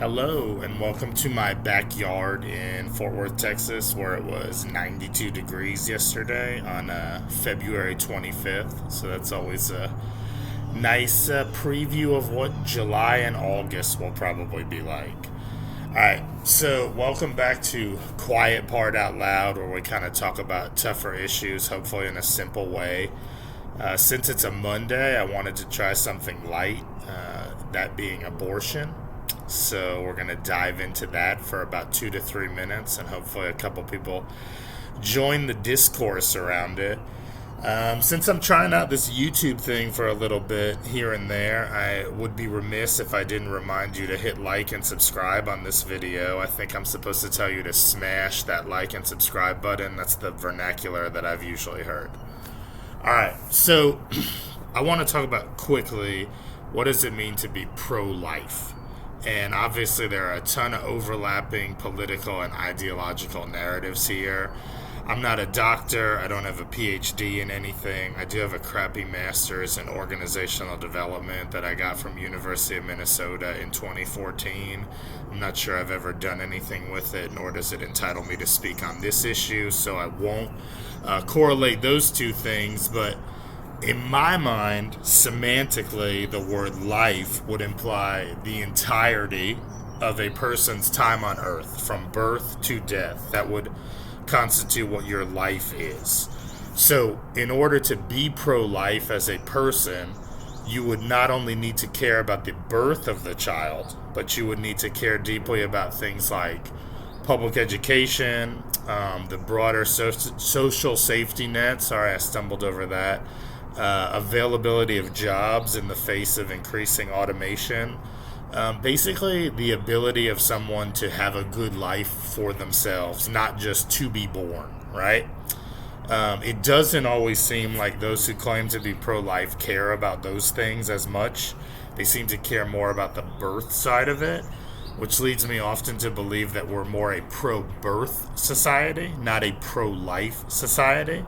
Hello, and welcome to my backyard in Fort Worth, Texas, where it was 92 degrees yesterday on February 25th. So that's always a nice preview of what July and August will probably be like. Alright, so welcome back to Quiet Part Out Loud, where we kind of talk about tougher issues, hopefully in a simple way. Since it's a Monday, I wanted to try something light, that being abortion. So we're going to dive into that for about 2 to 3 minutes, and hopefully a couple people join the discourse around it. Since I'm trying out this YouTube thing for a little bit here and there, I would be remiss if I didn't remind you to hit like and subscribe on this video. I think I'm supposed to tell you to smash that like and subscribe button. That's the vernacular that I've usually heard. Alright, so I want to talk about quickly, what does it mean to be pro-life? And obviously there are a ton of overlapping political and ideological narratives here. I'm not a doctor. I don't have a PhD in anything. I do have a crappy master's in organizational development that I got from University of Minnesota in 2014. I'm not sure I've ever done anything with it, nor does it entitle me to speak on this issue, so I won't correlate those two things, but in my mind, semantically, the word life would imply the entirety of a person's time on earth, from birth to death. That would constitute what your life is. So, in order to be pro-life as a person, you would not only need to care about the birth of the child, but you would need to care deeply about things like public education, the broader social safety net. Sorry, I stumbled over that. Availability of jobs in the face of increasing automation. Basically, the ability of someone to have a good life for themselves, not just to be born, right? It doesn't always seem like those who claim to be pro-life care about those things as much. They seem to care more about the birth side of it, which leads me often to believe that we're more a pro-birth society, not a pro-life society.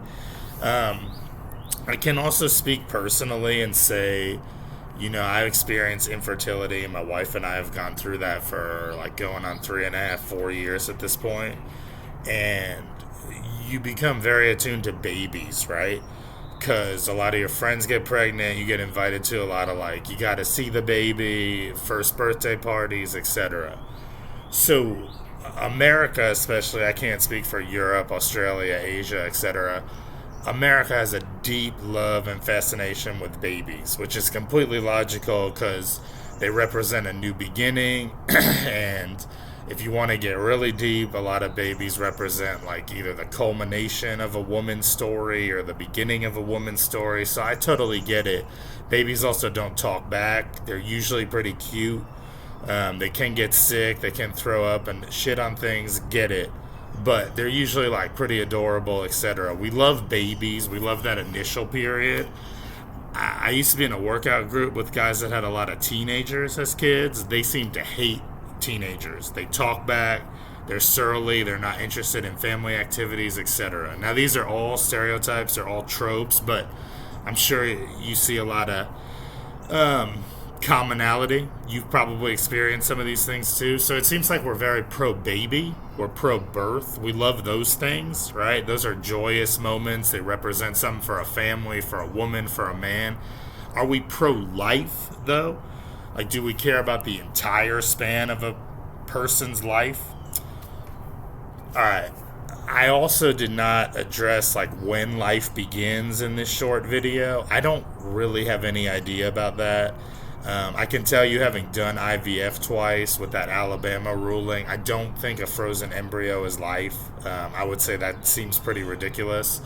I can also speak personally and say, I experience infertility, and my wife and I have gone through that for like going on 3.5, 4 years at this point. And you become very attuned to babies, right? Because a lot of your friends get pregnant, you get invited to a lot of you got to see the baby, first birthday parties, etc. So America especially, I can't speak for Europe, Australia, Asia, etc. America has a deep love and fascination with babies, which is completely logical because they represent a new beginning. And if you want to get really deep, a lot of babies represent either the culmination of a woman's story or the beginning of a woman's story. So I totally get it. Babies also don't talk back. They're usually pretty cute. They can get sick. They can throw up and shit on things. Get it. But they're usually pretty adorable, etc. We love babies. We love that initial period. I used to be in a workout group with guys that had a lot of teenagers as kids. They seem to hate teenagers. They talk back. They're surly. They're not interested in family activities, etc. Now, these are all stereotypes. They're all tropes, but I'm sure you see a lot of commonality. You've probably experienced some of these things too. So it seems like we're very pro-baby. We're pro-birth. We love those things, right? Those are joyous moments. They represent something for a family, for a woman, for a man. Are we pro-life, though? Do we care about the entire span of a person's life? Alright. I also did not address when life begins in this short video. I don't really have any idea about that. I can tell you, having done IVF twice with that Alabama ruling, I don't think a frozen embryo is life. I would say that seems pretty ridiculous,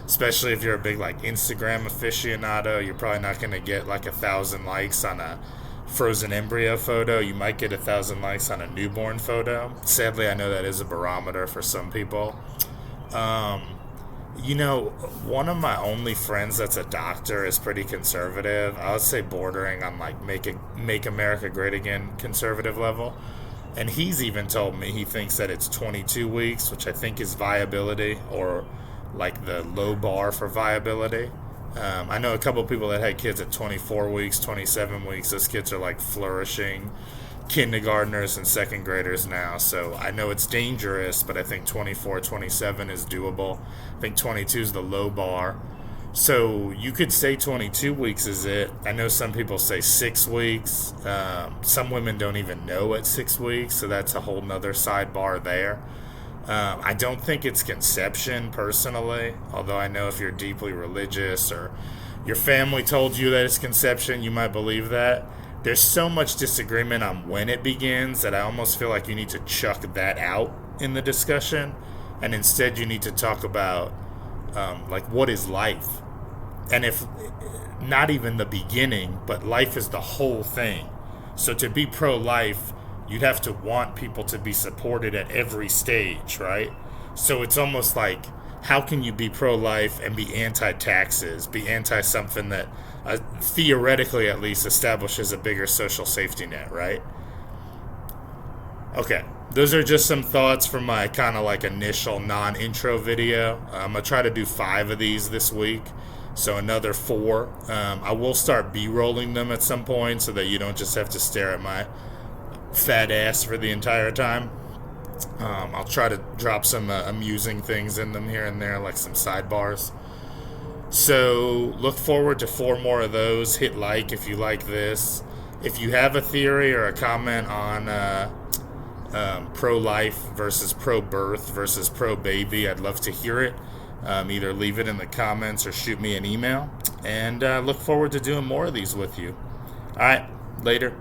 especially if you're a big Instagram aficionado. You're probably not going to get 1,000 likes on a frozen embryo photo. You might get 1,000 likes on a newborn photo. Sadly, I know that is a barometer for some people. One of my only friends that's a doctor is pretty conservative. I would say bordering on make America great again conservative level. And he's even told me he thinks that it's 22 weeks, which I think is viability, or the low bar for viability. I know a couple people that had kids at 24 weeks, 27 weeks. Those kids are flourishing, kindergartners and second graders now. So I know it's dangerous, but I think 24, 27 is doable. I think 22 is the low bar. So you could say 22 weeks is it. I know some people say 6 weeks. Some women don't even know at 6 weeks, so that's a whole nother sidebar there. I don't think it's conception personally, although I know if you're deeply religious or your family told you that it's conception, you might believe that. There's so much disagreement on when it begins that I almost feel like you need to chuck that out in the discussion, and instead you need to talk about like what is life, and if not even the beginning, but life is the whole thing. So to be pro-life, you'd have to want people to be supported at every stage, right? So it's almost like, how can you be pro-life and be anti-taxes, be anti-something that theoretically at least establishes a bigger social safety net, right? Okay, those are just some thoughts from my kind of like initial non-intro video. I'm going to try to do 5 of these this week, so another 4. I will start B-rolling them at some point so that you don't just have to stare at my fat ass for the entire time. I'll try to drop some amusing things in them here and there, like some sidebars. So look forward to 4 more of those. Hit like if you like this. If you have a theory or a comment on pro-life versus pro-birth versus pro-baby, I'd love to hear it. Either leave it in the comments or shoot me an email. And look forward to doing more of these with you. All right, later.